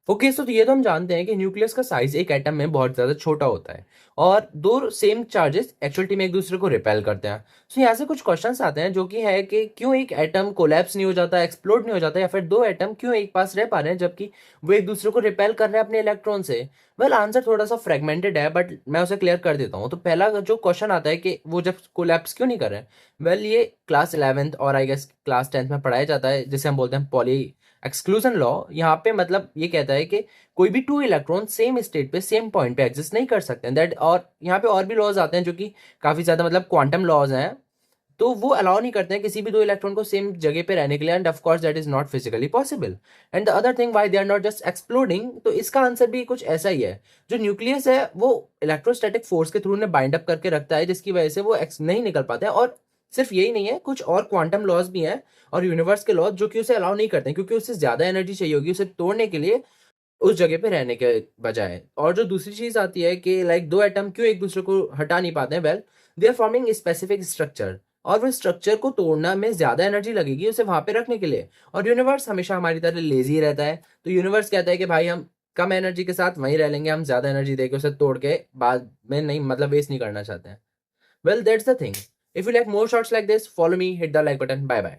Okay so तो ये तो हम जानते हैं कि न्यूक्लियस का साइज एक एटम में बहुत ज़्यादा छोटा होता है और दो सेम चार्जेस एक्चुअलिटी में एक दूसरे को रिपेल करते हैं। सो यहाँ से कुछ क्वेश्चंस आते हैं जो कि है कि क्यों एक एटम कोलैप्स नहीं हो जाता, एक्सप्लोड नहीं हो जाता, या फिर दो एटम क्यों एक पास रह पा रहे हैं जबकि वो एक दूसरे को रिपेल कर रहे हैं अपने इलेक्ट्रॉन से। वेल आंसर थोड़ा सा फ्रेगमेंटेड है बट मैं उसे क्लियर कर देता हूँ। तो पहला जो क्वेश्चन आता है कि वो जब कोलैप्स क्यों नहीं कर रहे हैं, वेल ये क्लास 11th और आई गेस क्लास 10th में पढ़ाया जाता है जिसे हम बोलते हैं पॉली एक्सक्लूजन लॉ। यहाँ पे मतलब ये कहता है कि कोई भी टू इलेक्ट्रॉन सेम स्टेट पे सेम पॉइंट पे एग्जिस्ट नहीं कर सकते हैं दैट। और यहाँ पे और भी लॉज आते हैं जो कि काफी ज्यादा मतलब क्वांटम लॉज हैं, तो वो अलाउ नहीं करते हैं किसी भी दो इलेक्ट्रॉन को सेम जगह पे रहने के लिए, and of course that is not physically possible. And the other thing why they are not just exploding, तो इसका आंसर भी कुछ ऐसा ही है। जो न्यूक्लियस है वो इलेक्ट्रोस्टैटिक फोर्स के थ्रू ने बाइंड अप करके रखता है जिसकी वजह से वो नहीं निकल पाते हैं। और सिर्फ यही नहीं है, कुछ और क्वांटम लॉज भी हैं और यूनिवर्स के लॉज जो कि उसे अलाउ नहीं करते हैं क्योंकि उससे ज्यादा एनर्जी चाहिए होगी उसे तोड़ने के लिए उस जगह पे रहने के बजाय। और जो दूसरी चीज आती है कि लाइक दो एटम क्यों एक दूसरे को हटा नहीं पाते हैं, well they are forming specific structure और वो स्ट्रक्चर को तोड़ना में ज्यादा एनर्जी लगेगी उसे वहां पे रखने के लिए। और यूनिवर्स हमेशा हमारी तरह लेजी रहता है, तो यूनिवर्स कहता है कि भाई हम कम एनर्जी के साथ वहीं रह लेंगे, हम ज्यादा एनर्जी देके उसे तोड़ के बाद में नहीं मतलब वेस्ट नहीं करना चाहते हैं। Well that's the thing. If you like more shorts like this, follow me, hit the like button, bye bye.